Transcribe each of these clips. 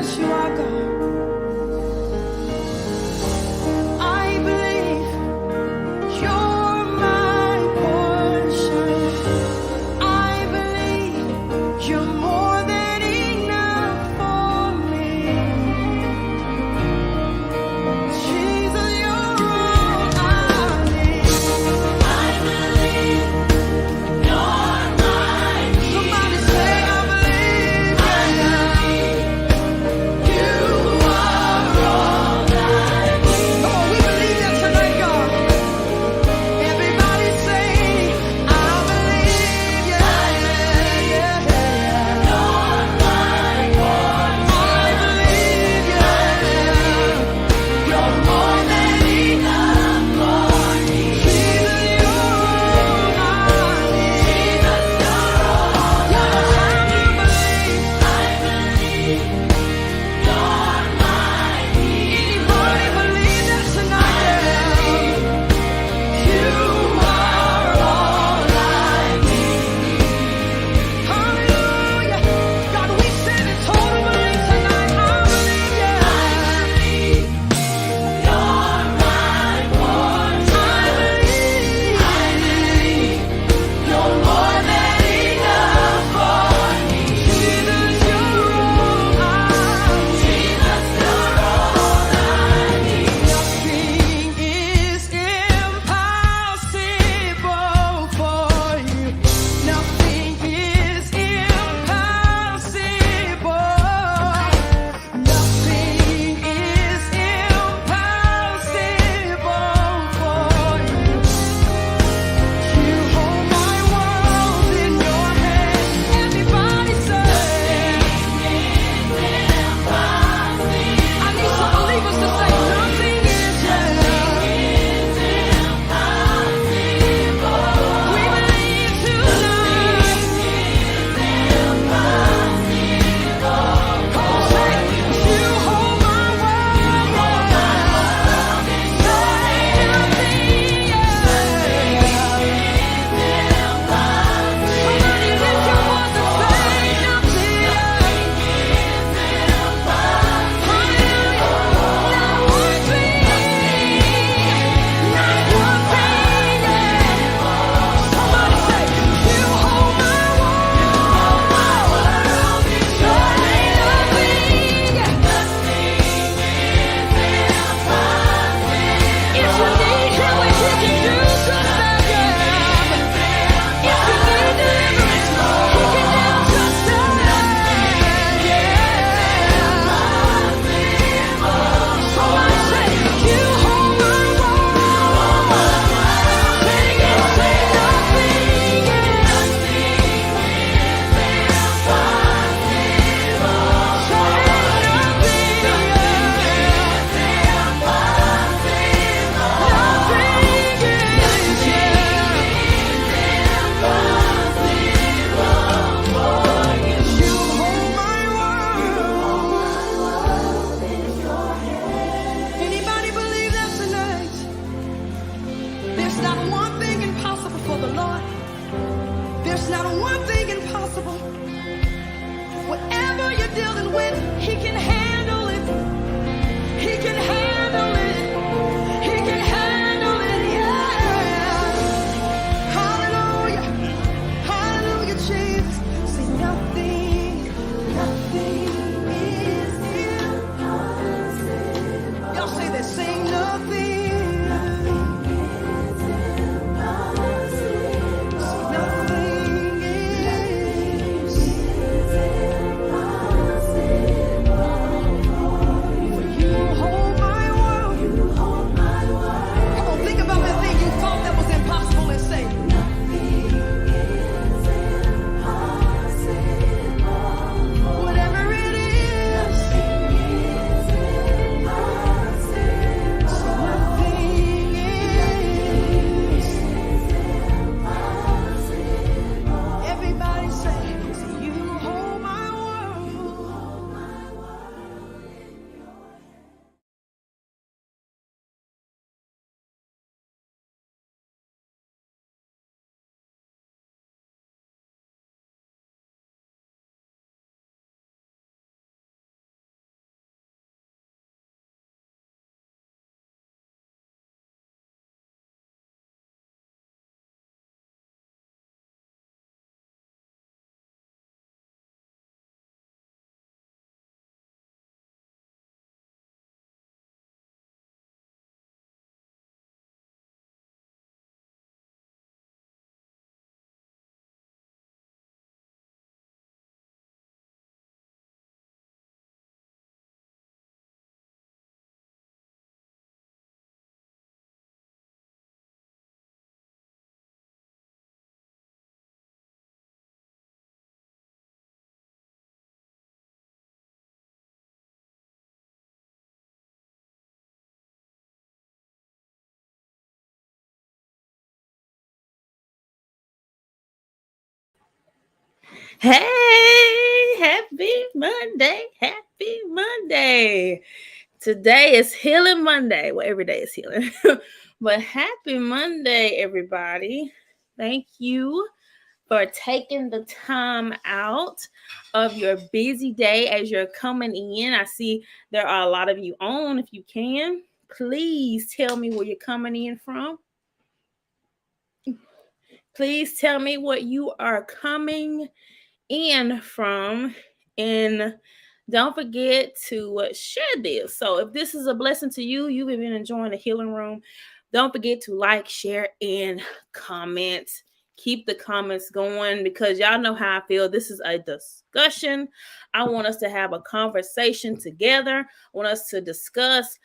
Yes, you are God. I believe you're my portion. I believe you're more than enough for me. Jesus, you're all I need. I believe you're mine. Somebody say, I believe. I believe you Hey, happy Monday. Happy Monday. Today is Healing Monday. Well, every day is healing. But happy Monday, everybody. Thank you for taking the time out of your busy day as you're coming in. I see there are a lot of you on. If you can, please tell me where you're coming in from. Please tell me what you are coming in from. And don't forget to share this. So if this is a blessing to you, you've been enjoying the healing room. Don't forget to like, share, and comment. Keep the comments going because y'all know how I feel. This is a discussion. I want us to have a conversation together. I want us to discuss,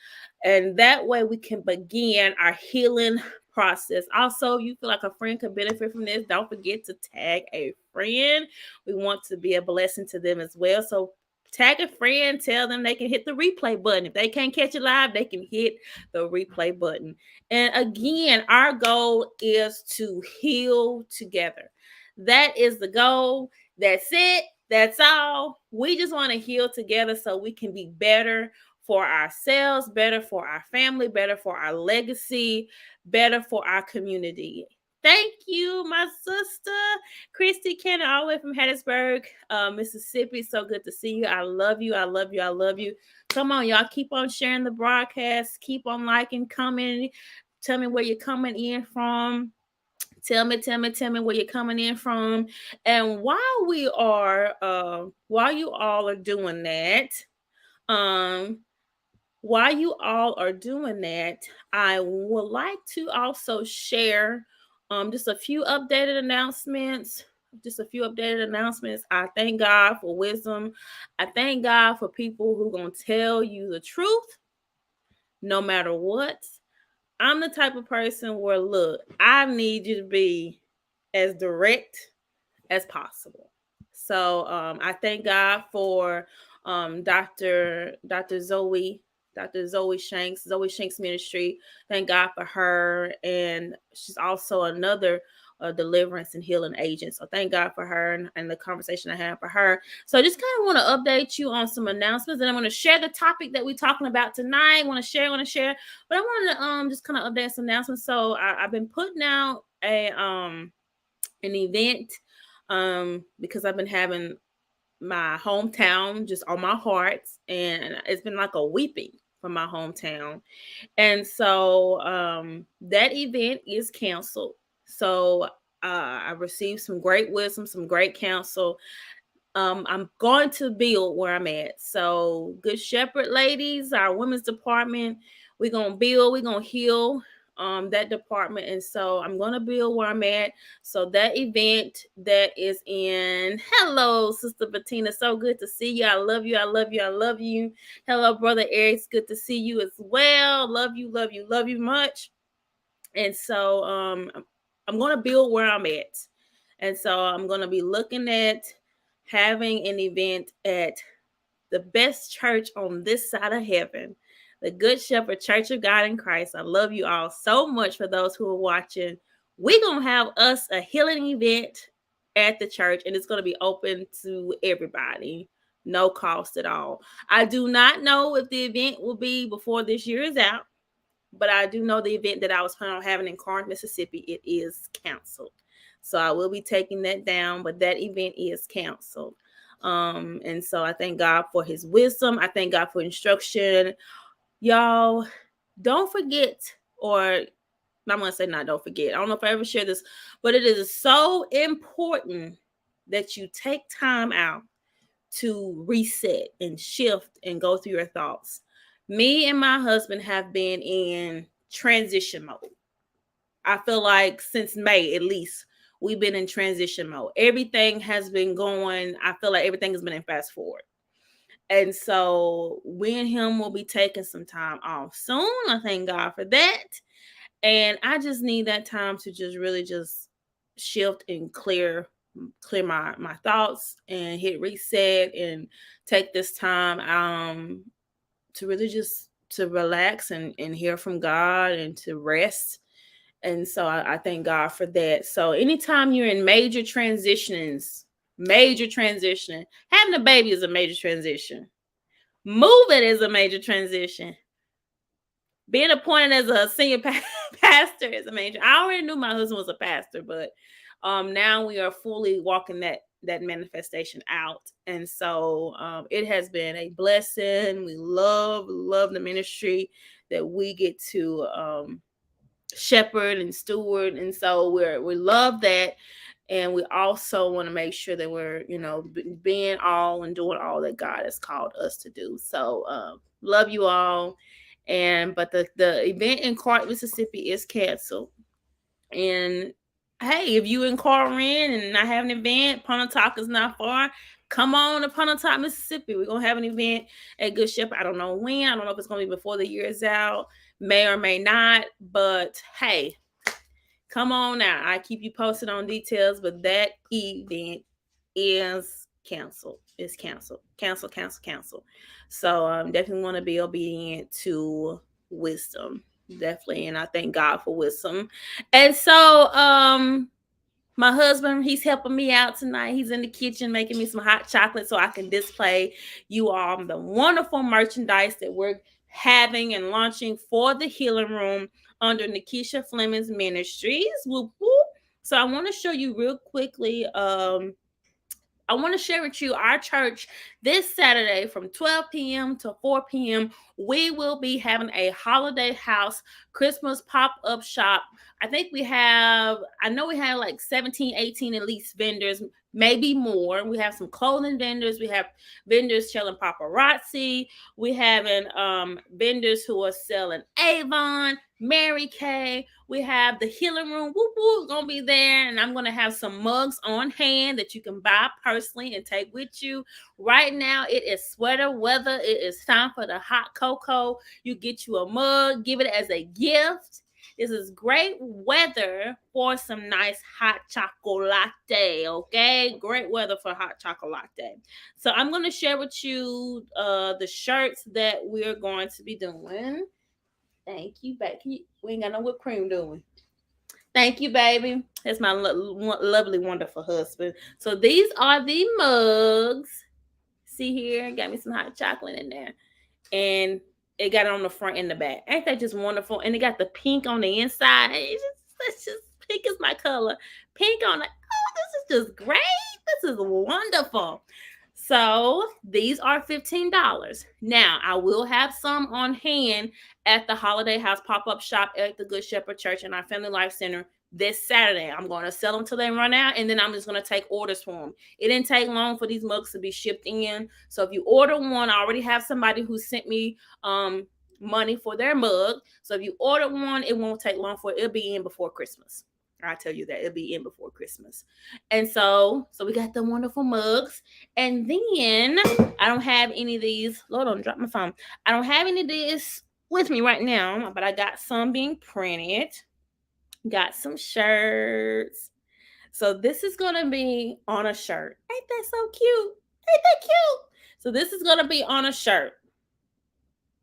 and that way we can begin our healing process. Also, you feel like a friend could benefit from this, don't forget to tag a friend. We want to be a blessing to them as well. So tag a friend, tell them they can hit the replay button. If they can't catch it live, they can hit the replay button. And again, our goal is to heal together. That is the goal. That's it. That's all. We just want to heal together so we can be better for ourselves, better for our family, better for our legacy, better for our community. Thank you, my sister, Christy Kenner, all the way from Hattiesburg, Mississippi. So good to see you. I love you. I love you. I love you. Come on, y'all. Keep on sharing the broadcast. Keep on liking, commenting. Tell me where you're coming in from. Tell me where you're coming in from. And while you all are doing that, um, I would like to also share just a few updated announcements. Just a few updated announcements. I thank God for wisdom. I thank God for people who gonna tell you the truth no matter what. I'm the type of person where look, I need you to be as direct as possible. So I thank God for Dr. Zoe Shanks Ministry. Thank God for her, and she's also another deliverance and healing agent. So thank God for her and the conversation I had for her. So I just kind of want to update you on some announcements, and I'm going to share the topic that we're talking about tonight. Want to share, but I wanted to just kind of update some announcements. So I've been putting out an event because I've been having my hometown just on my heart, and it's been like a weeping from my hometown. And so that event is canceled. So I received some great wisdom, some great counsel. I'm going to build where I'm at. So, Good Shepherd ladies, our women's department, we're gonna build, we're gonna heal that department. And so I'm gonna build where I'm at. So that event that is in hello, Sister Bettina. So good to see you. I love you. I love you. I love you. Hello, Brother Eric. It's good to see you as well. Love you, love you, love you much. And so I'm gonna build where I'm at. And so I'm gonna be looking at having an event at the best church on this side of heaven, the Good Shepherd Church of God in Christ. I love you all so much. For those who are watching, we're going to have us a healing event at the church, and it's going to be open to everybody, no cost at all. I do not know if the event will be before this year is out, but I do know the event that I was planning on having in Corinth, Mississippi, it is canceled. So I will be taking that down, but that event is canceled. And so I thank God for his wisdom. I thank God for instruction. Y'all, don't forget, or I'm going to say not don't forget. I don't know if I ever share this, but it is so important that you take time out to reset and shift and go through your thoughts. Me and my husband have been in transition mode. I feel like since May, at least, we've been in transition mode. Everything has been going, I feel like everything has been in fast forward. And so we and him will be taking some time off soon. I thank God for that. And I just need that time to just really just shift and clear my thoughts and hit reset and take this time to really just to relax and hear from God and to rest. And so I thank God for that. So anytime you're in major transitions, Major transition. Having a baby is a major transition. Moving is a major transition. Being appointed as a senior pastor is a major. I already knew my husband was a pastor, but now we are fully walking that manifestation out. And so it has been a blessing. We love the ministry that we get to shepherd and steward. And so we love that. And we also want to make sure that we're, being all and doing all that God has called us to do. So love you all. But the event in Clark, Mississippi is canceled. And hey, if you in Corinth and I have an event, Pontotoc is not far. Come on to Pontotoc, Mississippi. We're gonna have an event at Good Shepherd. I don't know when. I don't know if it's gonna be before the year is out. May or may not. But hey, come on now. I keep you posted on details. But that event is canceled. It's canceled. Cancel. So definitely want to be obedient to wisdom. Definitely. And I thank God for wisdom. And so my husband, he's helping me out tonight. He's in the kitchen making me some hot chocolate so I can display you all the wonderful merchandise that we're having and launching for the Healing Room under Nikisha Fleming's Ministries. Whoop, whoop. So I want to show you real quickly. I want to share with you our church this Saturday from 12 p.m. to 4 p.m. We will be having a holiday house Christmas pop-up shop. I know we have like 17, 18 at least vendors, maybe more. We have some clothing vendors. We have vendors selling paparazzi. We having vendors who are selling Avon, Mary Kay. We have the Healing Room. Whoop whoop, gonna be there, and I'm gonna have some mugs on hand that you can buy personally and take with you. Right now, it is sweater weather. It is time for the hot cocoa. You get you a mug, give it as a gift. This is great weather for some nice hot chocolate, okay? Great weather for hot chocolate. So I'm going to share with you the shirts that we're going to be doing. Thank you, baby. We ain't got no whipped cream, do we? Thank you, baby. That's my lovely, wonderful husband. So these are the mugs. See here, got me some hot chocolate in there. And it got it on the front and the back. Ain't that just wonderful? And it got the pink on the inside. That's just pink is my color. Pink on the, this is just great. This is wonderful. So these are $15. Now I will have some on hand at the Holiday House pop-up shop at the Good Shepherd Church and our Family Life Center this Saturday. I'm going to sell them till they run out, and then I'm just going to take orders for them. It didn't take long for these mugs to be shipped in. So if you order one, I already have somebody who sent me money for their mug. So if you order one, it won't take long for it. It'll be in before Christmas. I tell you that it'll be in before Christmas. And so we got the wonderful mugs. And then I don't have any of these. Lord, don't drop my phone. I don't have any of this with me right now, but I got some being printed. Got some shirts. So this is going to be on a shirt. Ain't that so cute? Ain't that cute? So this is going to be on a shirt.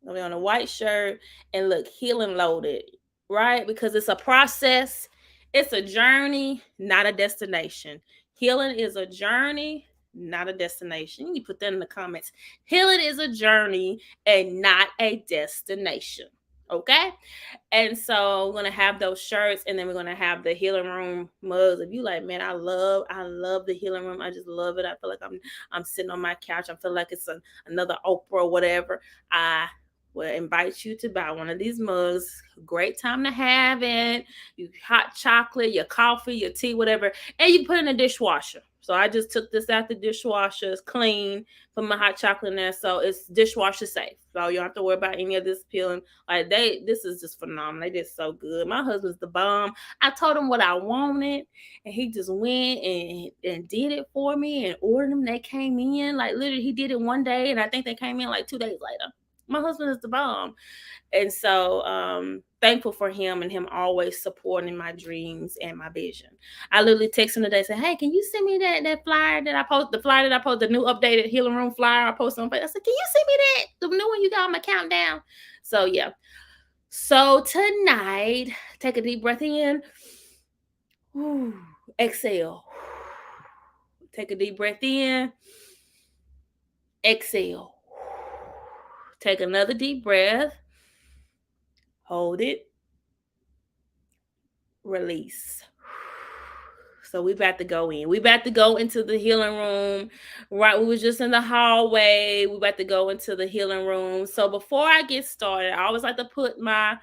It'll be on a white shirt and look, healing loaded, right? Because it's a process. It's a journey, not a destination. Healing is a journey, not a destination. You can put that in the comments. Healing is a journey and not a destination. Okay. And so we're going to have those shirts, and then we're going to have the Healing Room mugs. If you like, man, I love the Healing Room. I just love it. I feel like I'm sitting on my couch. I feel like it's another Oprah or whatever. I will invite you to buy one of these mugs. Great time to have it. You hot chocolate, your coffee, your tea, whatever. And you put it in the dishwasher. So I just took this out the dishwasher. It's clean. Put my hot chocolate in there. So it's dishwasher safe. So you don't have to worry about any of this peeling. This is just phenomenal. They did so good. My husband's the bomb. I told him what I wanted, and he just went and did it for me and ordered them. They came in. Like literally, he did it one day, and I think they came in like 2 days later. My husband is the bomb. And so thankful for him and him always supporting my dreams and my vision. I literally text him today and said, hey, can you send me that flyer that I post, the new updated Healing Room flyer I posted on Facebook? I said, can you send me that? The new one you got on my countdown. So yeah. So tonight, take a deep breath in. Exhale. Take a deep breath in. Exhale. Take another deep breath. Hold it. Release. So we about to go in. We about to go into the healing room. Right, we was just in the hallway. We about to go into the healing room. So before I get started, I always like to put my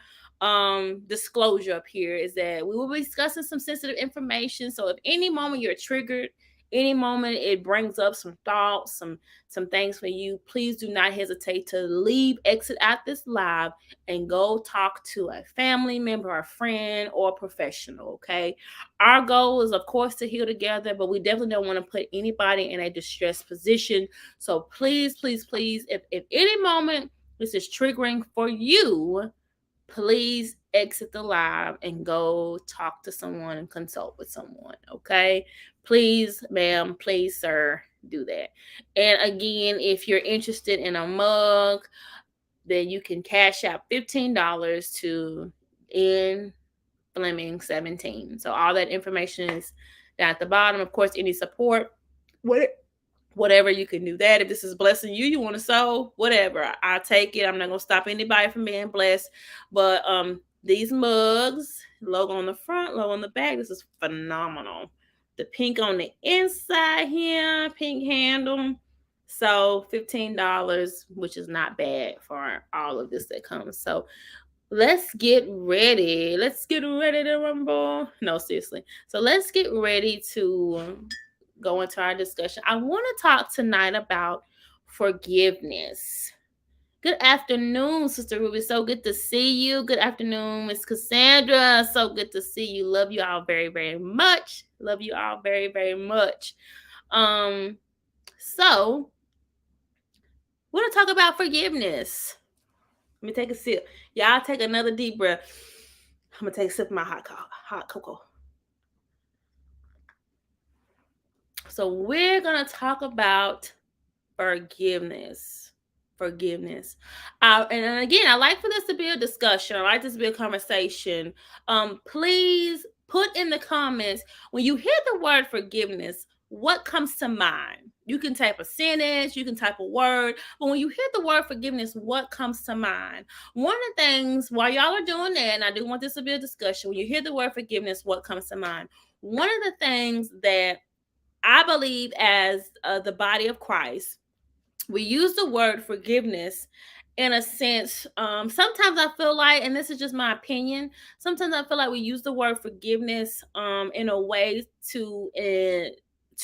disclosure up here is that we will be discussing some sensitive information. So if any moment you're triggered, any moment it brings up some thoughts, some things for you, please do not hesitate to leave, exit out this live, and go talk to a family member, a friend, or a professional. Okay. Our goal is, of course, to heal together, but we definitely don't want to put anybody in a distressed position. So please, please, please, if any moment this is triggering for you, please exit the live and go talk to someone and consult with someone. Okay. Please, ma'am, please, sir, do that. And again, if you're interested in a mug, then you can cash out $15 to N Fleming 17. So all that information is down at the bottom. Of course, any support, whatever you can do that. If this is blessing you, you want to sow, whatever, I'll take it. I'm not gonna stop anybody from being blessed. But these mugs, logo on the front, logo on the back, this is phenomenal. The pink on the inside here, pink handle. So $15, which is not bad for all of this that comes. So let's get ready. Let's get ready to rumble. No, seriously. So let's get ready to go into our discussion. I want to talk tonight about forgiveness. Good afternoon, Sister Ruby. So good to see you. Good afternoon, Miss Cassandra. So good to see you. Love you all very, very much. Love you all very, very much. So we're going to talk about forgiveness. Let me take a sip. Y'all take another deep breath. I'm going to take a sip of my hot cocoa. So we're going to talk about forgiveness. And again, I like for this to be a discussion. I like this to be a conversation. Please put in the comments, when you hear the word forgiveness, what comes to mind? You can type a sentence, you can type a word, but when you hear the word forgiveness, what comes to mind? One of the things, while y'all are doing that, and I do want this to be a discussion, when you hear the word forgiveness, what comes to mind? One of the things that I believe as the body of Christ, we use the word forgiveness in a sense. Sometimes I feel like, and this is just my opinion, sometimes I feel like we use the word forgiveness in a way to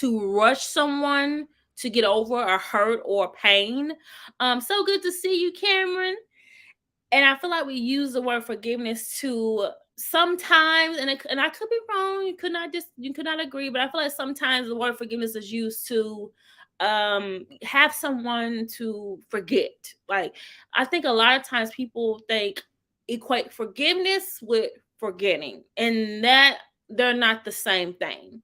rush someone to get over a hurt or pain. So good to see you, Cameron. And I feel like we use the word forgiveness to sometimes, and I could be wrong. You could not agree, but I feel like sometimes the word forgiveness is used to have someone to forget. Like, I think a lot of times people equate forgiveness with forgetting, and that they're not the same thing.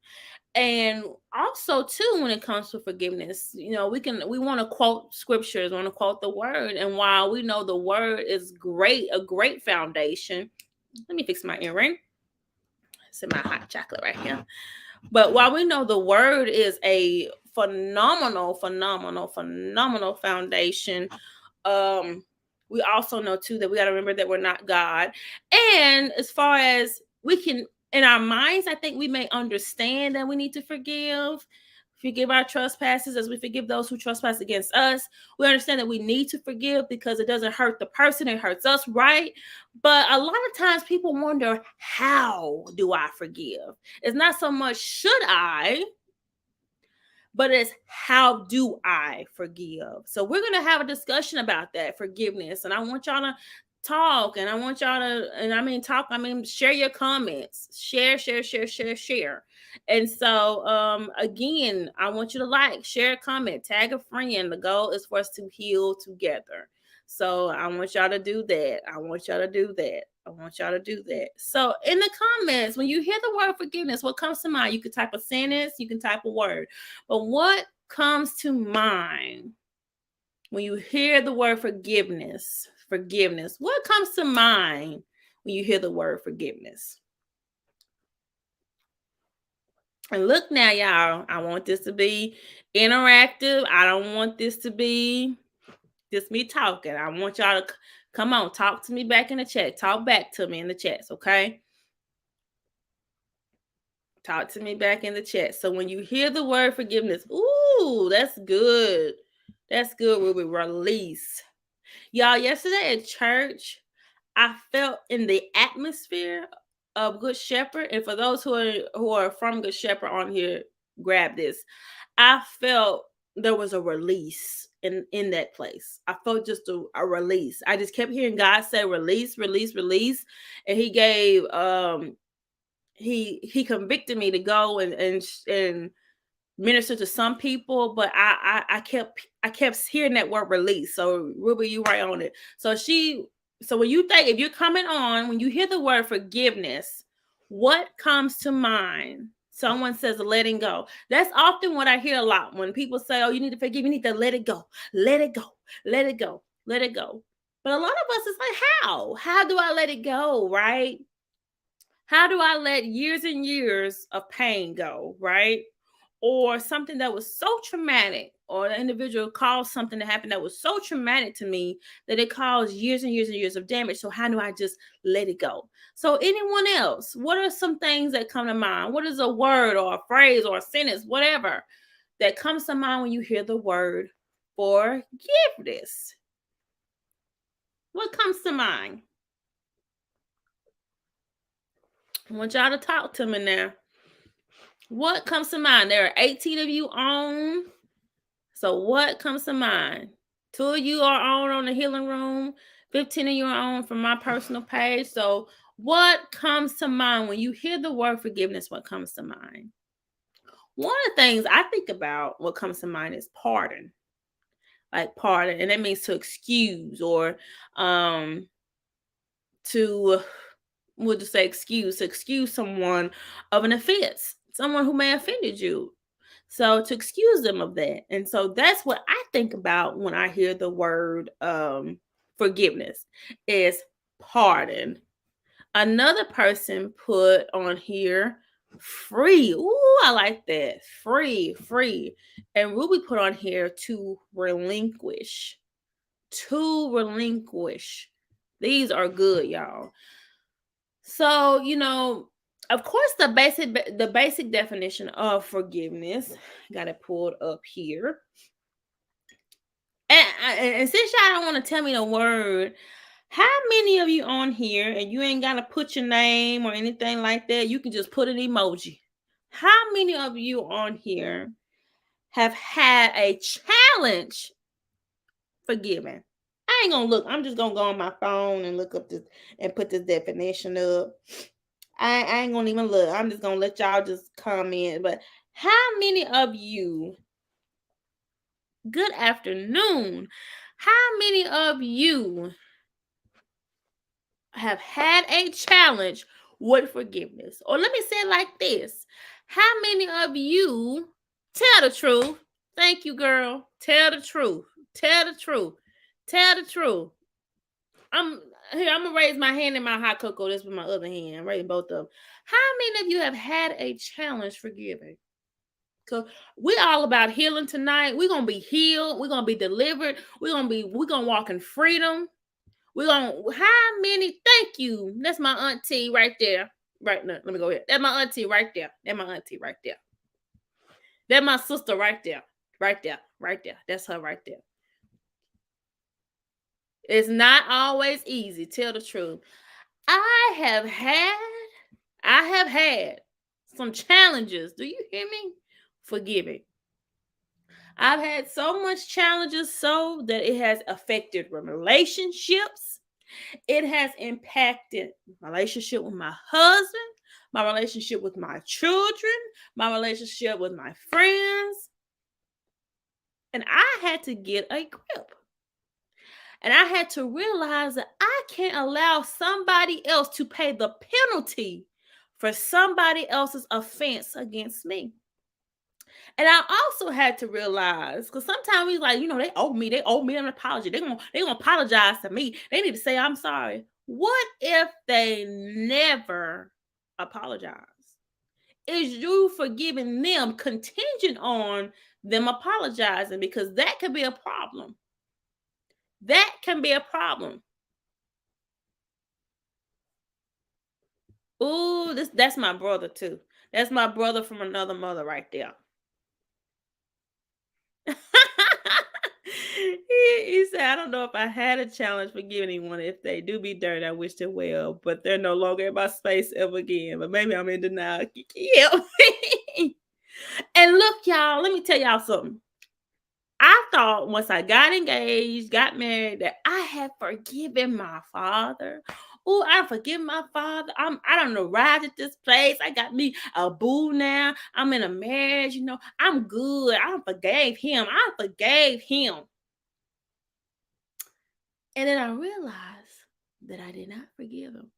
And also too, when it comes to forgiveness, we want to quote scriptures, want to quote the word. And while we know the word is a great foundation, let me fix my earring. It's in my hot chocolate right here. But while we know the word is a phenomenal foundation, we also know too that we got to remember that we're not God. And as far as we can, in our minds, I think we may understand that we need to forgive our trespasses as we forgive those who trespass against us. We understand that we need to forgive because it doesn't hurt the person, it hurts us, right? But a lot of times people wonder, how do I forgive? It's not so much should I, but it's how do I forgive? So we're going to have a discussion about that, forgiveness. And I want y'all to talk, and I want y'all to, and I mean talk, I mean share your comments, share. And so again, I want you to like, share, comment, tag a friend. The goal is for us to heal together. So I want y'all to do that. So in the comments, when you hear the word forgiveness, what comes to mind? You can type a sentence, you can type a word, but what comes to mind when you hear the word forgiveness? What comes to mind when you hear the word forgiveness? And look now, y'all, I want this to be interactive. I don't want this to be just me talking. I want y'all to come on, talk to me back in the chat. Talk back to me in the chats, okay? Talk to me back in the chat. So when you hear the word forgiveness, ooh, that's good. That's good. We'll be release. Y'all, yesterday at church, I felt in the atmosphere of Good Shepherd. And for those who are from Good Shepherd on here, grab this. I felt there was a release in that place. I felt just a release. I just kept hearing God say release, release, release. And he gave he convicted me to go and minister to some people, but I kept hearing that word release. So Ruby, you right on it. So when you think, if you're coming on, when you hear the word forgiveness, what comes to mind? Someone says letting go. That's often what I hear a lot when people say, "Oh, you need to forgive. You need to let it go. Let it go. Let it go. Let it go." But a lot of us is like, how? How do I let it go? Right? How do I let years and years of pain go? Right? Or something that was so traumatic, or the individual caused something to happen that was so traumatic to me that it caused years and years and years of damage. So how do I just let it go? So anyone else, what are some things that come to mind? What is a word or a phrase or a sentence, whatever, that comes to mind when you hear the word forgiveness? What comes to mind? I want y'all to talk to me now. What comes to mind? There are 18 of you on. So what comes to mind? 2 of you are on the healing room. 15 of you are on from my personal page. So what comes to mind when you hear the word forgiveness? What comes to mind? One of the things I think about, what comes to mind, is pardon. Like pardon, and that means to excuse, or to, we'll just say excuse, to excuse someone of an offense, someone who may have offended you. So to excuse them of that. And so that's what I think about when I hear the word forgiveness, is pardon. Another person put on here free. Ooh, I like that. Free, free. And Ruby put on here to relinquish. To relinquish. These are good, y'all. So, of course, the basic definition of forgiveness, got it pulled up here. And since y'all don't want to tell me the word, how many of you on here, and you ain't got to put your name or anything like that, you can just put an emoji. How many of you on here have had a challenge forgiving? I ain't gonna look. I'm just gonna go on my phone and look up this and put this definition up. I ain't gonna even look. I'm just gonna let y'all just comment. But how many of you, good afternoon, how many of you have had a challenge with forgiveness? Or let me say it like this. How many of you, tell the truth? Thank you, girl. Tell the truth. Tell the truth. Tell the truth. I'm gonna raise my hand in my hot cocoa. This with my other hand. I'm raising both of them. How many of you have had a challenge forgiving? So we all about healing tonight. We're gonna be healed. We're gonna be delivered. We're gonna walk in freedom. How many? Thank you. That's my auntie right there. Right now, let me go ahead. That's my auntie right there. That's my auntie right there. That's my sister right there. Right there. Right there. That's her right there. It's not always easy. Tell the truth. I have had some challenges. Do you hear me? Forgiving. I've had so much challenges so that it has affected relationships. It has impacted my relationship with my husband, my relationship with my children, my relationship with my friends. And I had to get a grip. And I had to realize that I can't allow somebody else to pay the penalty for somebody else's offense against me. And I also had to realize, because sometimes we like, they owe me an apology. They're gonna apologize to me. They need to say I'm sorry. What if they never apologize? is you forgiving them contingent on them apologizing? Because that could be a problem. That can be a problem. Ooh, that's my brother too. That's my brother from another mother right there. he said, I don't know if I had a challenge forgiving anyone. If they do be dirty, I wish them well, but they're no longer in my space ever again. But maybe I'm in denial. Yeah. And look, y'all, let me tell y'all something. I thought once I got engaged, got married, that I had forgiven my father. Oh, I forgive my father. I don't know, arrived at this place. I got me a boo now. I'm in a marriage, I'm good. I forgave him. I forgave him. And then I realized that I did not forgive him.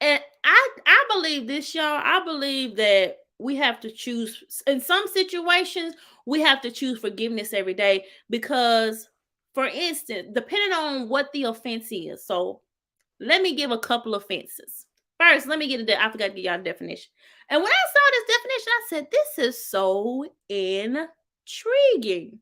And I believe this, y'all. I believe that we have to choose in some situations, we have to choose forgiveness every day because, for instance, depending on what the offense is. So let me give a couple offenses. First, let me get I forgot to give y'all a definition. And when I saw this definition, I said, this is so intriguing.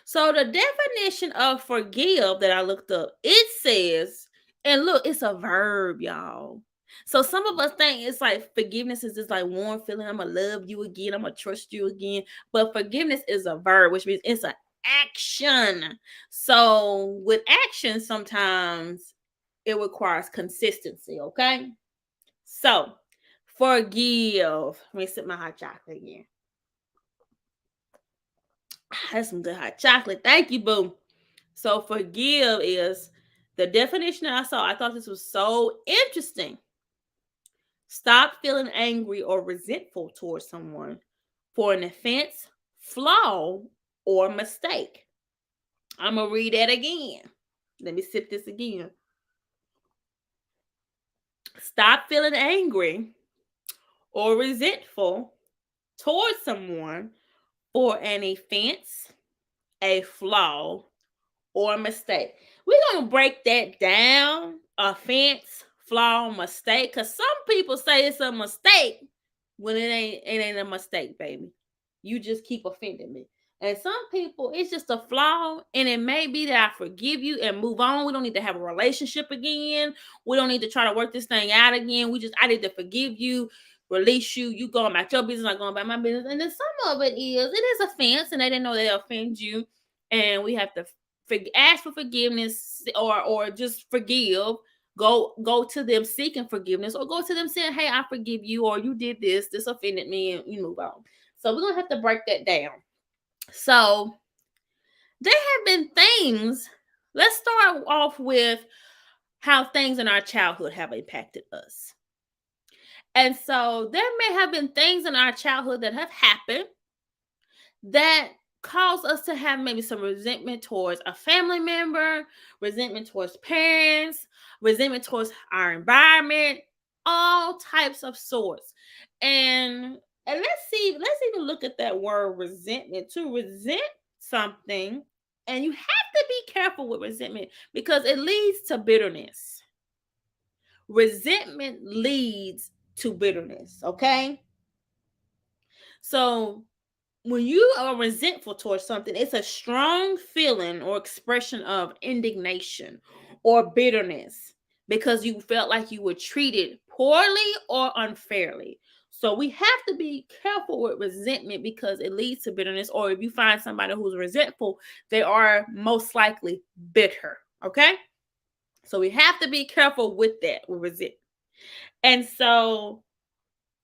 So the definition of forgive that I looked up, it says, and look, it's a verb, y'all. So some of us think it's like forgiveness is just like warm feeling. I'm gonna love you again. I'm gonna trust you again. But forgiveness is a verb, which means it's an action. So with action, sometimes it requires consistency. Okay. So forgive. Let me sip my hot chocolate again. That's some good hot chocolate. Thank you, boo. So forgive is the definition I saw. I thought this was so interesting. Stop feeling angry or resentful towards someone for an offense, flaw, or mistake. I'm going to read that again. Let me sip this again. Stop feeling angry or resentful towards someone for an offense, a flaw, or mistake. We're going to break that down. Offense, flaw, mistake. Because some people say it's a mistake when it ain't a mistake, baby. You just keep offending me. And some people, it's just a flaw. And it may be that I forgive you and move on. We don't need to have a relationship again. We don't need to try to work this thing out again. I need to forgive you, release you. You going about your business, I'm going about my business. And then some of it is offense. And they didn't know they offend you. And we have to ask for forgiveness or just forgive. Go to them seeking forgiveness, or go to them saying, hey, I forgive you, or you did this offended me, and you move on. So we're gonna have to break that down. So there have been things. Let's start off with how things in our childhood have impacted us. And so there may have been things in our childhood that have happened that cause us to have maybe some resentment towards a family member, resentment towards parents, resentment towards our environment, all types of sorts. And let's even look at that word resentment. To resent something, and you have to be careful with resentment because it leads to bitterness. Resentment leads to bitterness, okay? So when you are resentful towards something, it's a strong feeling or expression of indignation or bitterness because you felt like you were treated poorly or unfairly. So we have to be careful with resentment because it leads to bitterness. Or if you find somebody who's resentful, they are most likely bitter. Okay. So we have to be careful with that, with resentment. And so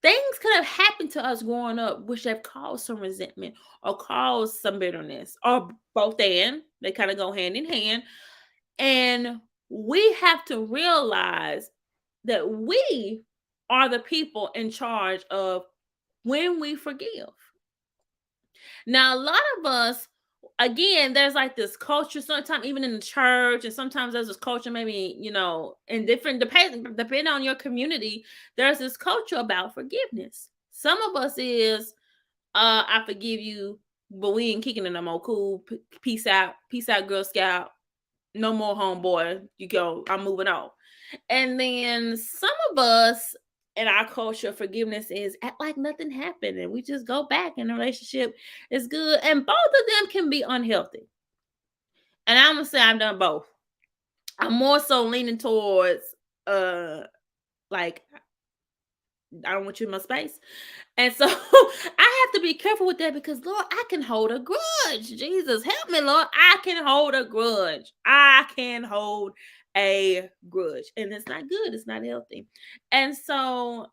things could have happened to us growing up which have caused some resentment or caused some bitterness, or both, and they kind of go hand in hand. And we have to realize that we are the people in charge of when we forgive. Now, a lot of us, again, there's like this culture sometimes, even in the church, and sometimes there's this culture, maybe, in different, depending on your community, there's this culture about forgiveness. Some of us is, I forgive you, but we ain't kicking it no more. Cool. Peace out. Peace out, Girl Scout. No more homeboy. You go. I'm moving on. And then some of us, in our culture, forgiveness is act like nothing happened and we just go back and the relationship is good. And both of them can be unhealthy. And I'm gonna say I've done both. I'm more so leaning towards like I don't want you in my space. And so I have to be careful with that because Lord, I can hold a grudge. Jesus, help me, Lord. I can hold a grudge. I can hold a grudge. And it's not good. It's not healthy. And so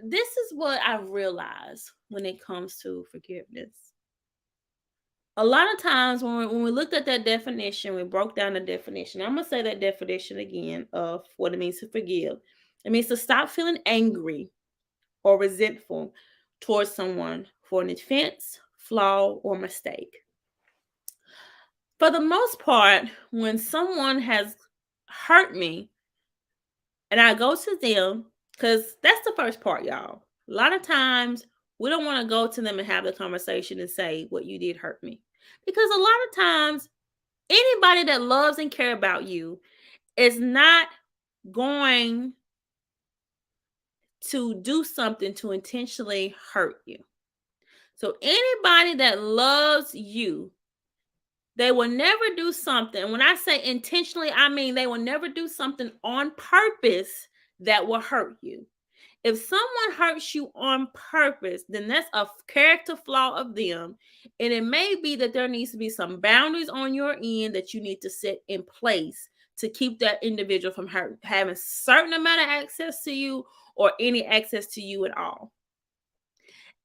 this is what I've realized when it comes to forgiveness. A lot of times when we looked at that definition, we broke down the definition. I'm going to say that definition again of what it means to forgive. It means to stop feeling angry or resentful towards someone for an offense, flaw, or mistake. For the most part, when someone has hurt me and I go to them, because that's the first part, y'all. A lot of times we don't want to go to them and have the conversation and say, what you did hurt me. Because a lot of times, anybody that loves and care about you is not going to do something to intentionally hurt you. So anybody that loves you, they will never do something. When I say intentionally, I mean they will never do something on purpose that will hurt you. If someone hurts you on purpose, then that's a character flaw of them. And it may be that there needs to be some boundaries on your end that you need to set in place to keep that individual from having a certain amount of access to you or any access to you at all.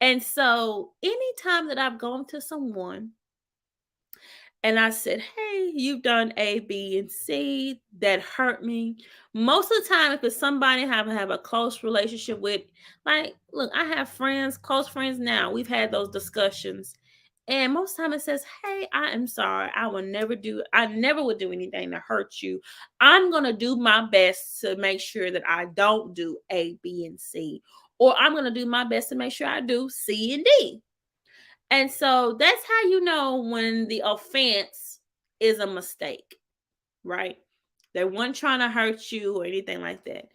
And so anytime that I've gone to someone and I said, hey, you've done A, B, and C that hurt me. Most of the time, if it's somebody I have a close relationship with, like, look, I have friends, close friends now. We've had those discussions. And most of the time it says, hey, I am sorry. I never would do anything to hurt you. I'm going to do my best to make sure that I don't do A, B, and C. Or I'm going to do my best to make sure I do C and D. And so that's how you know when the offense is a mistake, right? They weren't trying to hurt you or anything like that.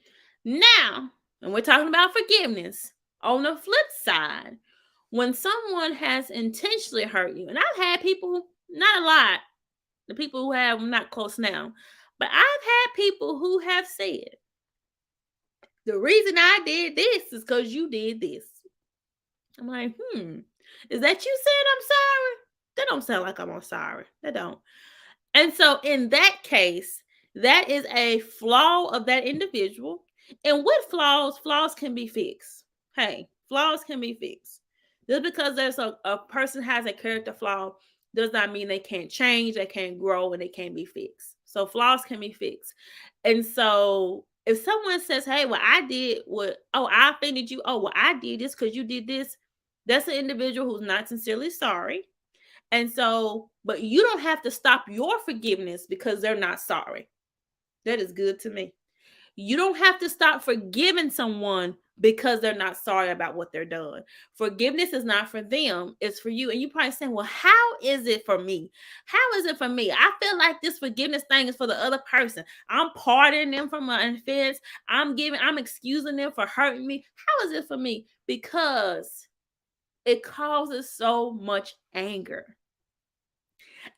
Now, and we're talking about forgiveness, on the flip side, when someone has intentionally hurt you, and I've had people, not a lot, the people who have, I'm not close now, but I've had people who have said, the reason I did this is because you did this. I'm like, is that you saying I'm sorry? That don't sound like I'm sorry. That don't. And so in that case, that is a flaw of that individual. And with flaws can be fixed. Hey, flaws can be fixed. Just because there's a person has a character flaw does not mean they can't change, they can't grow, and they can't be fixed. So flaws can be fixed. And so if someone says, hey, well, I offended you. Oh, well, I did this because you did this. That's an individual who's not sincerely sorry. And so, but you don't have to stop your forgiveness because they're not sorry. That is good to me. You don't have to stop forgiving someone because they're not sorry about what they're done. Forgiveness is not for them, it's for you. And you probably saying, well, how is it for me? How is it for me? I feel like this forgiveness thing is for the other person. I'm pardoning them from an offense. I'm excusing them for hurting me. How is it for me? Because it causes so much anger.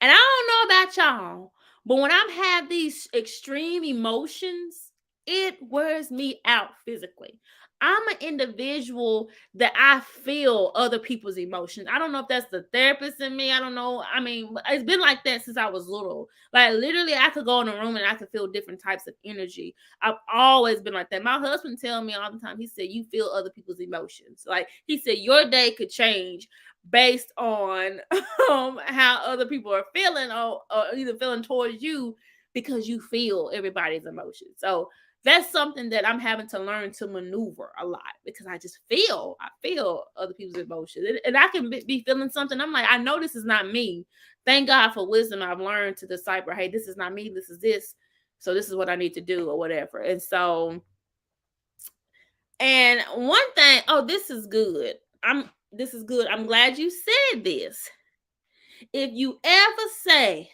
And I don't know about y'all, but when I have these extreme emotions, it wears me out physically. I'm an individual that I feel other people's emotions. I don't know if that's the therapist in me. I don't know. I mean, it's been like that since I was little. Like literally, I could go in a room and I could feel different types of energy. I've always been like that. My husband tells me all the time. He said, "You feel other people's emotions." Like he said, your day could change based on how other people are feeling or either feeling towards you because you feel everybody's emotions. So that's something that I'm having to learn to maneuver a lot because I feel other people's emotions. And I can be feeling something. I'm like, I know this is not me. Thank God for wisdom. I've learned to decipher, hey, this is not me. This is this. So this is what I need to do or whatever. And so, and one thing, this is good. This is good. I'm glad you said this. If you ever say,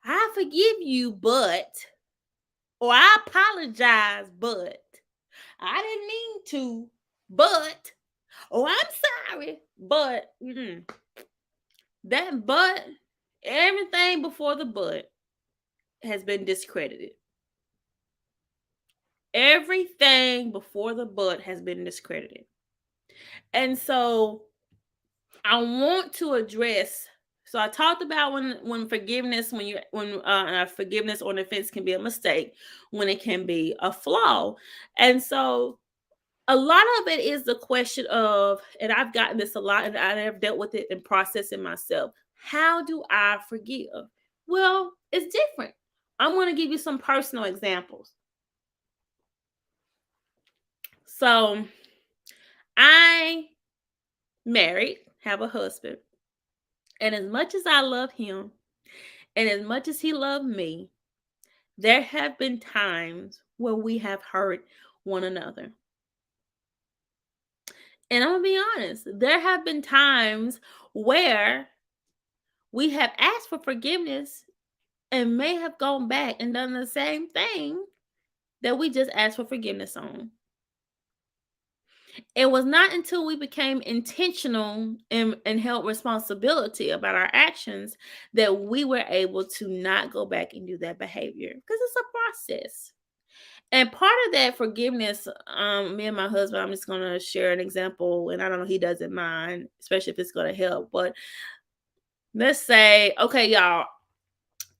I forgive you, but, or I apologize, but, I didn't mean to, but, oh, I'm sorry, but, that but, everything before the but has been discredited. Everything before the but has been discredited. And so I want to address. So I talked about when forgiveness, when forgiveness or an offense can be a mistake, when it can be a flaw, and so a lot of it is the question of, and I've gotten this a lot, and I have dealt with it and processed it myself. How do I forgive? Well, it's different. I'm going to give you some personal examples. So I married, have a husband. And as much as I love him and as much as he loved me, there have been times where we have hurt one another. And I'm going to be honest, there have been times where we have asked for forgiveness and may have gone back and done the same thing that we just asked for forgiveness on. It was not until we became intentional and held responsibility about our actions that we were able to not go back and do that behavior, because it's a process. And part of that forgiveness, me and my husband, I'm just going to share an example, and I don't know, he doesn't mind, especially if it's going to help. But let's say, okay, y'all,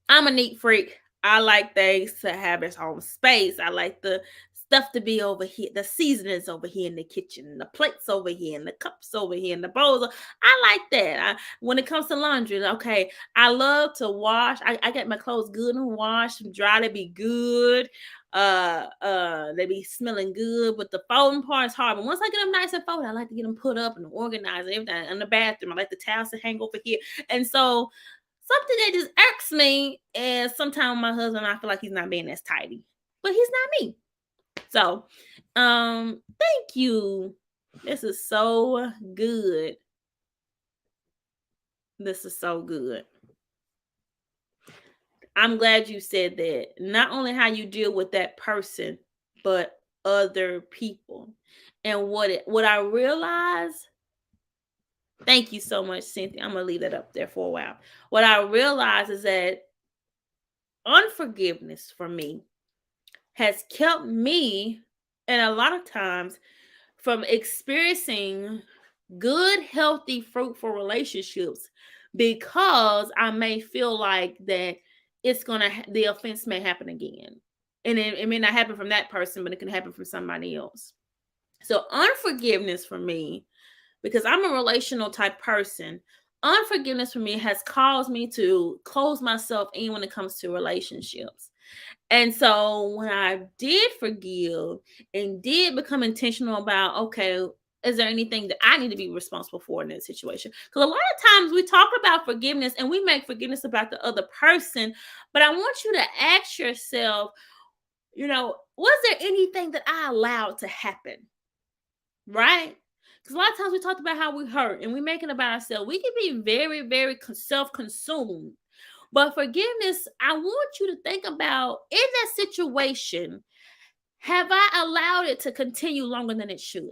I'm a neat freak. I like things to have its own space. I like the stuff to be over here, the seasonings over here in the kitchen, the plates over here, and the cups over here, and the bowls. I like that. When it comes to laundry, okay, I love to wash. I get my clothes good and washed, dry to be good. They be smelling good, but the folding part is hard. But once I get them nice and folded, I like to get them put up and organized and everything in the bathroom. I like the towels to hang over here, and so something that just irks me, and sometimes my husband, I feel like he's not being as tidy, but he's not me. So, thank you. This is so good. This is so good. I'm glad you said that. Not only how you deal with that person, but other people. And what I realized, thank you so much, Cynthia. I'm gonna leave that up there for a while. What I realized is that unforgiveness for me has kept me, and a lot of times, from experiencing good, healthy, fruitful relationships, because I may feel like that the offense may happen again. And it may not happen from that person, but it can happen from somebody else. So unforgiveness for me, because I'm a relational type person, unforgiveness for me has caused me to close myself in when it comes to relationships. And so when I did forgive and did become intentional about, okay, is there anything that I need to be responsible for in this situation? Because a lot of times we talk about forgiveness and we make forgiveness about the other person. But I want you to ask yourself, was there anything that I allowed to happen? Right? Because a lot of times we talked about how we hurt and we make it about ourselves. We can be very, very self-consumed. But forgiveness, I want you to think about, in that situation, have I allowed it to continue longer than it should?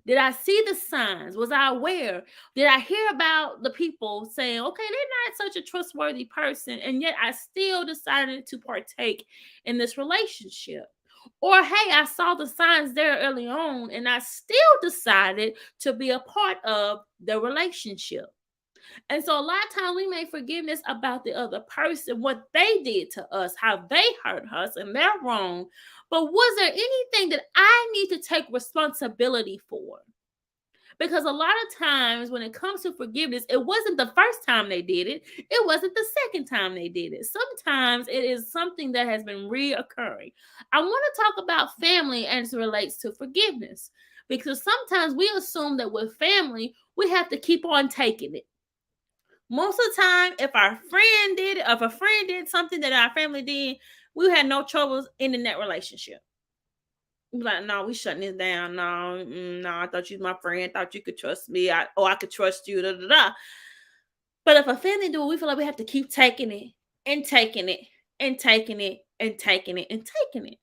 Did I see the signs? Was I aware? Did I hear about the people saying, okay, they're not such a trustworthy person, and yet I still decided to partake in this relationship? Or, hey, I saw the signs there early on, and I still decided to be a part of the relationship. And so a lot of times we make forgiveness about the other person, what they did to us, how they hurt us, and they're wrong. But was there anything that I need to take responsibility for? Because a lot of times when it comes to forgiveness, it wasn't the first time they did it. It wasn't the second time they did it. Sometimes it is something that has been reoccurring. I want to talk about family as it relates to forgiveness. Because sometimes we assume that with family, we have to keep on taking it. Most of the time, if a friend did something that our family did, we had no troubles ending that relationship. We like, no, we shutting this down. No, no, I thought you was my friend. Thought you could trust me. I could trust you. Da, da, da. But if a family do it, we feel like we have to keep taking it and taking it and taking it and taking it and taking it.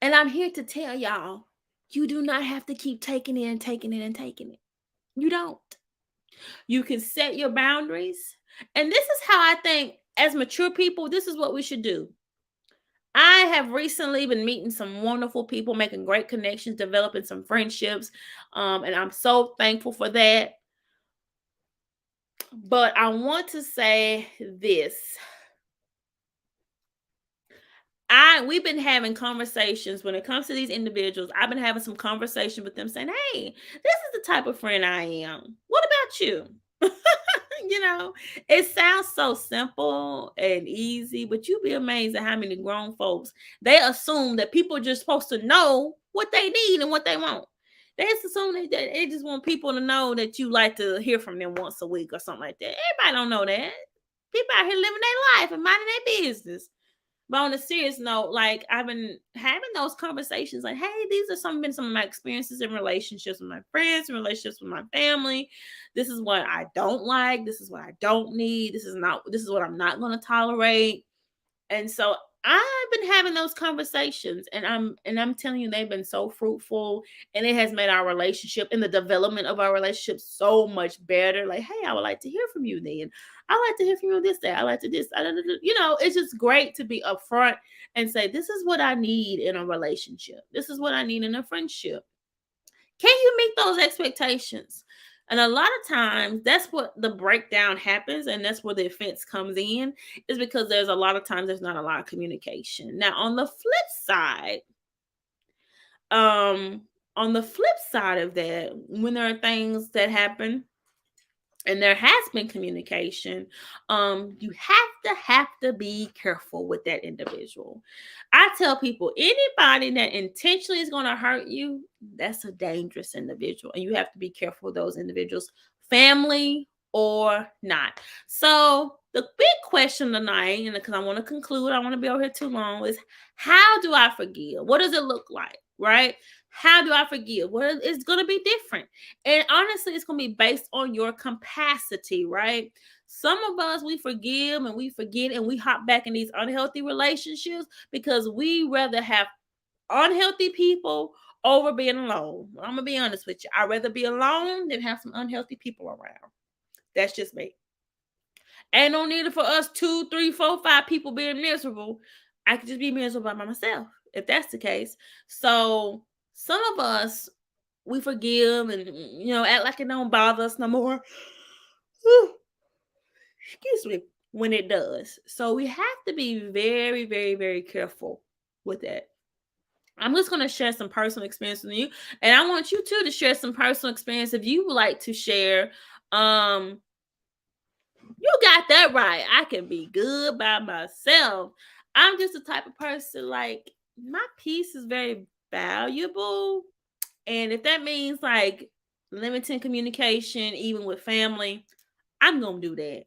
And I'm here to tell y'all, you do not have to keep taking it and taking it and taking it. You don't. You can set your boundaries. And this is how I think, as mature people, this is what we should do. I have recently been meeting some wonderful people, making great connections, developing some friendships. And I'm so thankful for that. But I want to say this. We've been having conversations when it comes to these individuals. I've been having some conversation with them saying, hey, this is the type of friend I am. What about you? You know, it sounds so simple and easy, but you'd be amazed at how many grown folks, they assume that people are just supposed to know what they need and what they want. They just assume that they just want people to know that you like to hear from them once a week or something like that. Everybody don't know that. People out here living their life and minding their business. But on a serious note, like I've been having those conversations, like, hey, these are some of my experiences in relationships with my friends, in relationships with my family. This is what I don't like. This is what I don't need. This is what I'm not going to tolerate. And so I've been having those conversations, and I'm telling you, they've been so fruitful, and it has made our relationship and the development of our relationship so much better. Like, hey, I would like to hear from you then. I like to hear from you this day. I like to this. It's just great to be upfront and say, this is what I need in a relationship. This is what I need in a friendship. Can you meet those expectations? And a lot of times that's what the breakdown happens, and that's where the offense comes in, is because there's a lot of times there's not a lot of communication. Now, um, on the flip side of that, when there are things that happen and there has been communication, you have to be careful with that individual. I tell people, anybody that intentionally is going to hurt you, that's a dangerous individual, and you have to be careful with those individuals, family or not. So the big question tonight, and because I want to conclude, I want to be over here too long, is how do I forgive? What does it look like, right? How do I forgive? Well, it's going to be different. And honestly, it's going to be based on your capacity, right? Some of us, we forgive and we forget and we hop back in these unhealthy relationships because we rather have unhealthy people over being alone. I'm going to be honest with you. I'd rather be alone than have some unhealthy people around. That's just me. Ain't no need for us 2, 3, 4, 5 people being miserable. I could just be miserable by myself if that's the case. So some of us, we forgive and act like it don't bother us no more. Excuse me, when it does. So we have to be very, very, very careful with that. I'm just going to share some personal experience with you, and I want you too to share some personal experience if you would like to share. You got that right. I can be good by myself. I'm just the type of person, like, my peace is very valuable. And if that means like limiting communication, even with family, I'm going to do that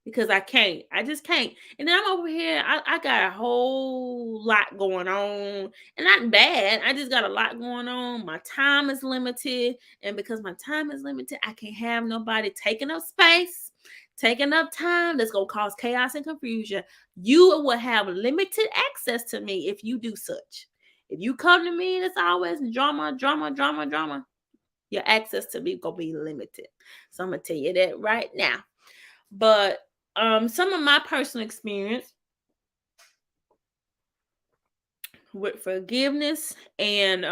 because I can't. I just can't. And then I'm over here. I got a whole lot going on, and not bad. I just got a lot going on. My time is limited. And because my time is limited, I can't have nobody taking up space, taking up time that's going to cause chaos and confusion. You will have limited access to me if you do such. If you come to me and it's always drama, drama, drama, drama, your access to me gonna be limited. So I'm gonna tell you that right now. But some of my personal experience with forgiveness and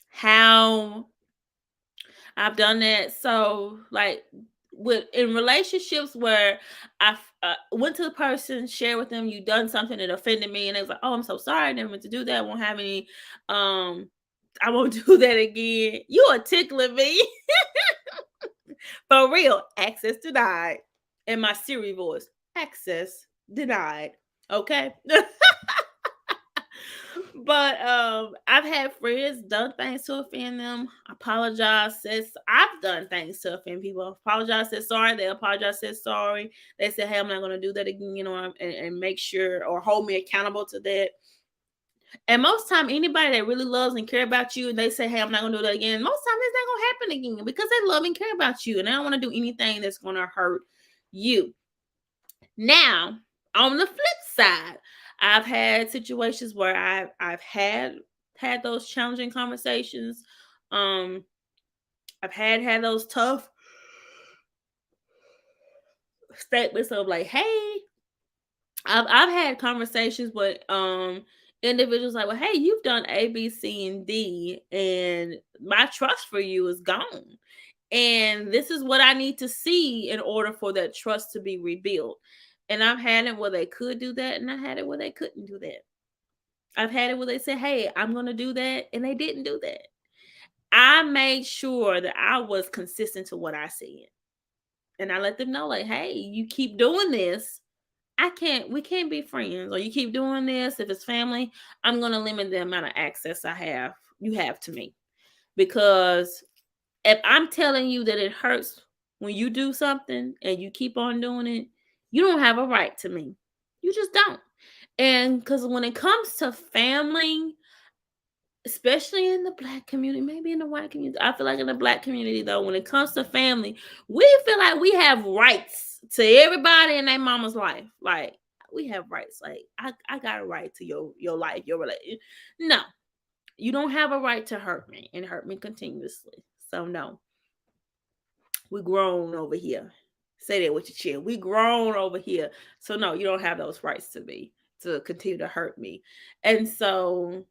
how I've done that. So like in relationships where I went to the person, share with them, you done something that offended me, and they was like, "Oh, I'm so sorry, I never meant to do that. I won't have any. I won't do that again." You are tickling me for real. Access denied. In my Siri voice, access denied. Okay. But I've had friends done things to offend them. Apologize, says I've done things to offend people. Apologize, said sorry. They apologize, said sorry. They said, "Hey, I'm not gonna do that again," and make sure or hold me accountable to that. And most time, anybody that really loves and care about you, and they say, "Hey, I'm not gonna do that again," most time it's not gonna happen again because they love and care about you, and they don't want to do anything that's gonna hurt you. Now, on the flip side, I've had situations where I've had had those challenging conversations. Um, I've had those tough statements of like, hey, I've had conversations with individuals like, well, hey, you've done A, B, C, and D, and my trust for you is gone. And this is what I need to see in order for that trust to be rebuilt. And I've had it where they could do that, and I had it where they couldn't do that. I've had it where they said, hey, I'm gonna do that, and they didn't do that. I made sure that I was consistent to what I said. And I let them know, like, hey, you keep doing this, we can't be friends. Or you keep doing this, if it's family, I'm gonna limit the amount of access you have to me. Because if I'm telling you that it hurts when you do something and you keep on doing it, you don't have a right to me. You just don't. And because when it comes to family, especially in the black community, maybe in the white community, I feel like in the black community though, when it comes to family, we feel like we have rights to everybody in their mama's life. Like we have rights. Like I got a right to your life, your relationship. No, you don't have a right to hurt me and hurt me continuously. So no, we grown over here. Say that with your chin. We grown over here. So no, you don't have those rights to continue to hurt me. And so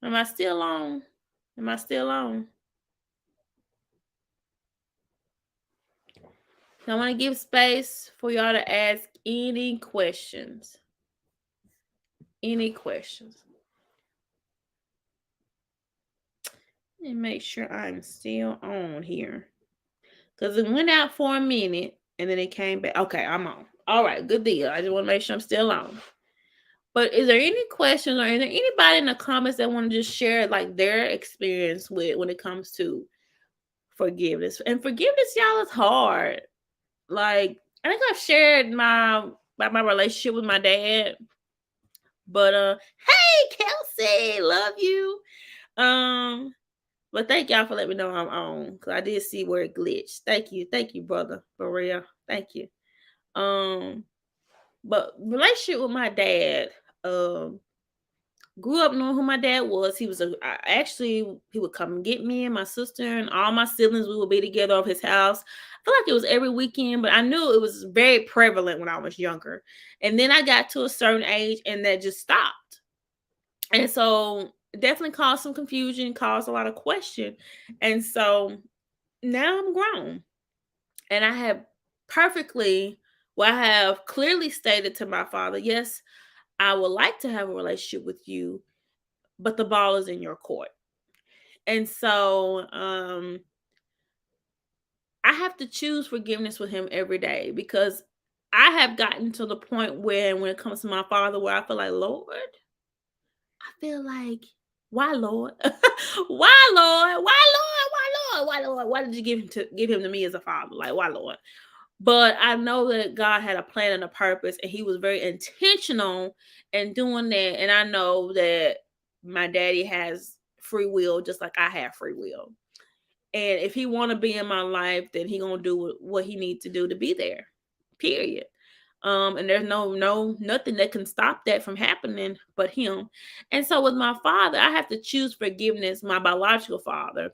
am I still on? Am I still on? I want to give space for y'all to ask any questions. Any questions? And make sure I'm still on here. Because it went out for a minute and then it came back. Okay, I'm on. All right, good deal. I just want to make sure I'm still on. But is there any questions or is there anybody in the comments that want to just share like their experience with when it comes to forgiveness? And forgiveness, y'all, is hard. Like I think I've shared about my relationship with my dad. But hey Kelsey, love you. But thank y'all for letting me know I'm on because I did see where it glitched. Thank you, brother, for real. Thank you. But relationship with my dad, grew up knowing who my dad was. He was actually he would come and get me and my sister and all my siblings. We would be together at his house. I feel like it was every weekend, but I knew it was very prevalent when I was younger. And then I got to a certain age and that just stopped. And so it definitely caused some confusion, caused a lot of question. And so now I'm grown. And I have clearly stated to my father, yes, I would like to have a relationship with you, but the ball is in your court. And so I have to choose forgiveness with him every day because I have gotten to the point where when it comes to my father, where I feel like, Lord, I feel like, why, Lord? Why, Lord? Why, Lord? Why, Lord? Why, Lord? Why did you give him to me as a father? Like, why, Lord? But I know that God had a plan and a purpose, and He was very intentional in doing that. And I know that my daddy has free will, just like I have free will. And if He want to be in my life, then He gonna do what He needs to do to be there. Period. And there's nothing that can stop that from happening but Him. And so with my father, I have to choose forgiveness, my biological father,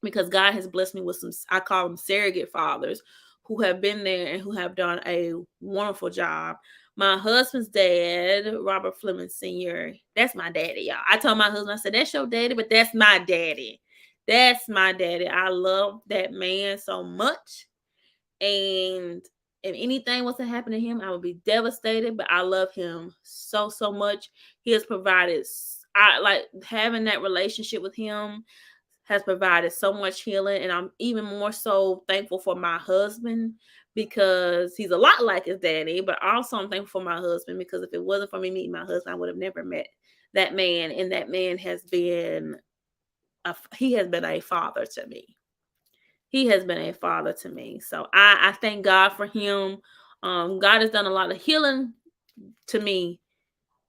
because God has blessed me with some, I call them surrogate fathers, who have been there and who have done a wonderful job. My husband's dad, Robert Fleming Sr., that's my daddy, y'all. I told my husband, I said, that's your daddy, but that's my daddy. That's my daddy. I love that man so much. And if anything was to happen to him, I would be devastated, but I love him so, so much. He has provided, I like having that relationship with him has provided so much healing. And I'm even more so thankful for my husband because he's a lot like his daddy, but also I'm thankful for my husband because if it wasn't for me meeting my husband, I would have never met that man. And that man he has been a father to me. He has been a father to me. So I thank God for him. God has done a lot of healing to me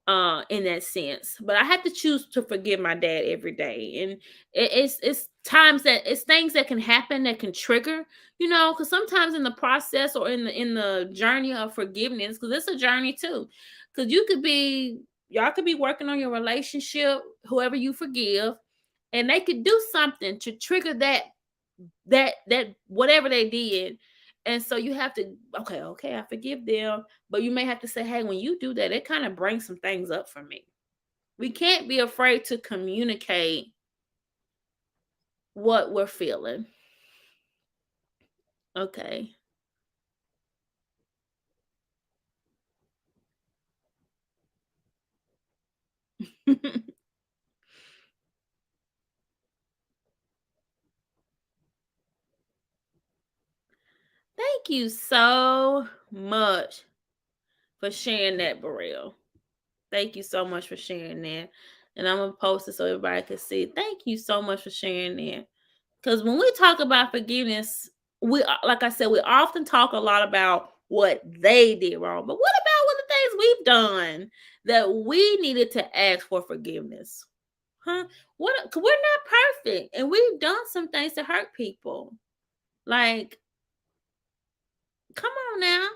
in that sense. But I have to choose to forgive my dad every day. And it's times that it's things that can happen that can trigger, because sometimes in the process or in the journey of forgiveness, because it's a journey too. Because y'all could be working on your relationship, whoever you forgive, and they could do something to trigger that whatever they did. And so you have to, okay, I forgive them, but you may have to say, hey, when you do that, it kind of brings some things up for me. We can't be afraid to communicate what we're feeling. Okay. Thank you so much for sharing that, Burrell. Thank you so much for sharing that. And I'm gonna post it so everybody can see. Thank you so much for sharing that. Because when we talk about forgiveness, like I said, we often talk a lot about what they did wrong. But what about what the things we've done that we needed to ask for forgiveness? Huh? What? 'Cause we're not perfect, and we've done some things to hurt people. Like, come on now.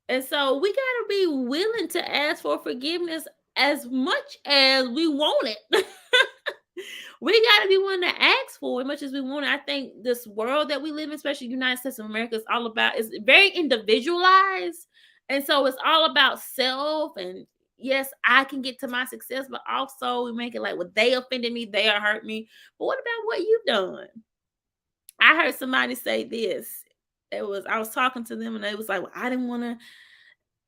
And so we gotta be willing to ask for forgiveness as much as we want it. We gotta be willing to ask for as much as we want it. I think this world that we live in, especially United States of America, is all about it's very individualized. And so it's all about self. And yes, I can get to my success, but also we make it like, well, they offended me, they hurt me. But what about what you've done? I heard somebody say this. I was talking to them and they was like, well, I didn't want to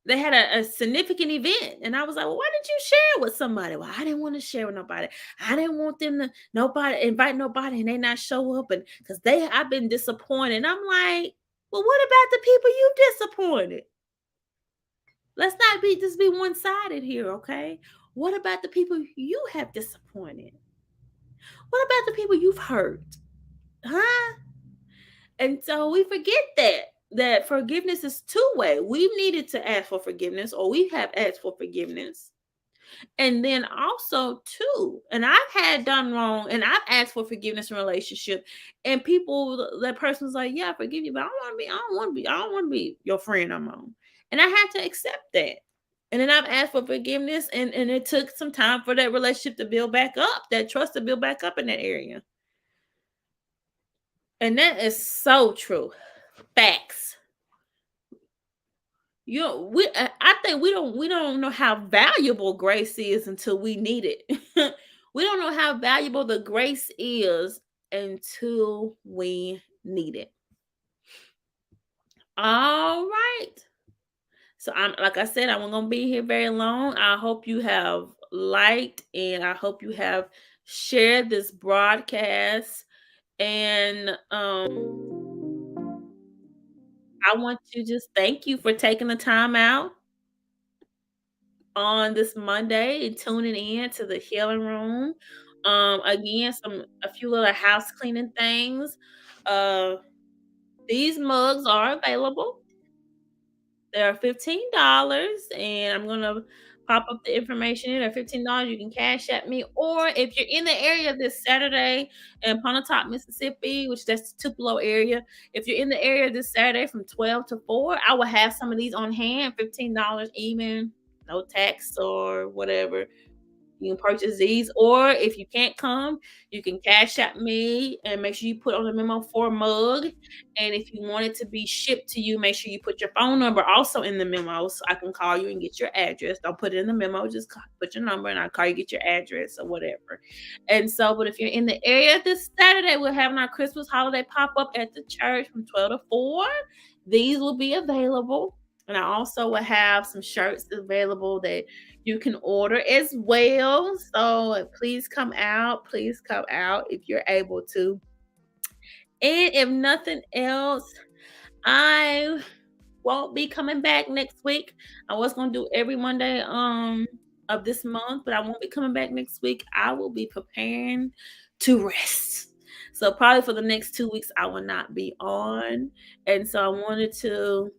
they had a significant event, and I was like, "Well, why didn't you share with somebody?" "Well, I didn't want to share with nobody. I didn't want them to nobody invite nobody and they not show up, and because I've been disappointed." And I'm like, "Well, what about the people you disappointed? Let's not be one sided here, okay? What about the people you have disappointed? What about the people you've hurt, huh?" And so we forget that forgiveness is two-way. We've needed to ask for forgiveness, or we have asked for forgiveness. And then also too, and I've had done wrong and I've asked for forgiveness in relationship, and that person's like, yeah, I forgive you, but I don't want to be your friend no more. And I had to accept that. And then I've asked for forgiveness, and it took some time for that relationship to build back up, that trust to build back up in that area. And that is so true. Facts. I think we don't know how valuable grace is until we need it. We don't know how valuable the grace is until we need it. All right. So I'm like I said, I'm gonna be here very long. I hope you have liked and I hope you have shared this broadcast. And I want to just thank you for taking the time out on this Monday and tuning in to the healing room. Again, a few little house cleaning things. Uh, these mugs are available. They're $15, and I'm gonna pop up the information here. They're $15. You can cash at me, or if you're in the area this Saturday in Pontotoc, Mississippi, which that's the Tupelo area. If you're in the area this Saturday from 12 to 4, I will have some of these on hand, $15 even, no tax or whatever. You can purchase these, or if you can't come, you can cash at me and make sure you put on the memo for a mug. And if you want it to be shipped to you, make sure you put your phone number also in the memo so I can call you and get your address. Don't put it in the memo, just put your number and I'll call you, get your address or whatever. And so, but if you're in the area this Saturday, we're having our Christmas holiday pop up at the church from 12 to 4. These will be available. And I also will have some shirts available that you can order as well. So please come out. Please come out if you're able to. And if nothing else, I won't be coming back next week. I was gonna do every Monday of this month, but I won't be coming back next week. I will be preparing to rest. So probably for the next 2 weeks, I will not be on. And so I wanted to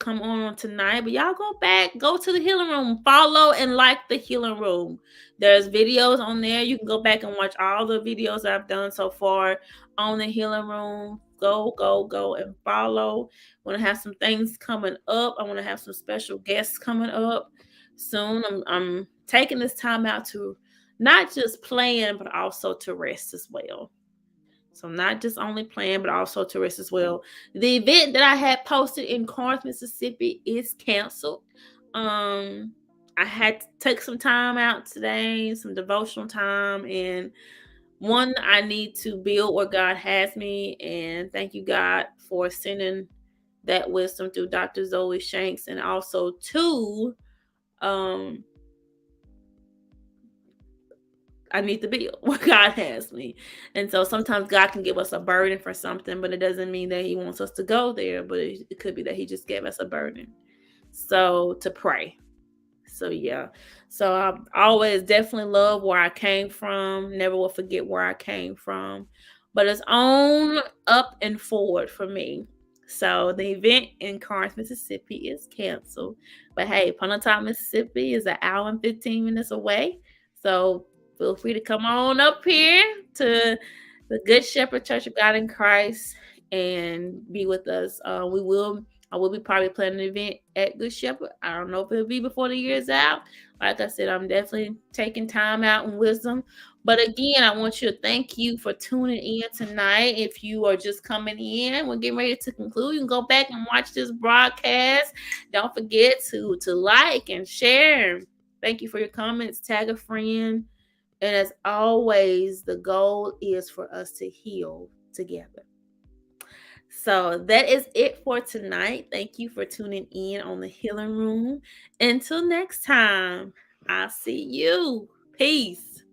come on tonight, but y'all go back, go to the healing room, follow and like the healing room. There's videos on there. You can go back and watch all the videos I've done so far on the healing room. Go and follow. I want to have some things coming up. I want to have some special guests coming up soon. I'm taking this time out to not just plan, but also to rest as well. So not just only playing, but also to rest as well. The event that I had posted in Corinth, Mississippi is canceled. I had to take some time out today, some devotional time, and one, I need to build where God has me. And thank you, God, for sending that wisdom through Dr. Zoe Shanks. And also two, I need to build where God has me. And so sometimes God can give us a burden for something, but it doesn't mean that he wants us to go there, but it could be that he just gave us a burden. So to pray. So yeah. So I always definitely love where I came from. Never will forget where I came from. But it's on up and forward for me. So the event in Corinth, Mississippi is canceled. But hey, Pontotoc, Mississippi is an hour and 15 minutes away. So feel free to come on up here to the Good Shepherd Church of God in Christ and be with us. I will be probably planning an event at Good Shepherd. I don't know if it'll be before the year's out. Like I said, I'm definitely taking time out and wisdom. But again, I want you to thank you for tuning in tonight. If you are just coming in, we're getting ready to conclude. You can go back and watch this broadcast. Don't forget to like and share. Thank you for your comments. Tag a friend. And as always, the goal is for us to heal together. So that is it for tonight. Thank you for tuning in on the Healing Room. Until next time, I'll see you. Peace.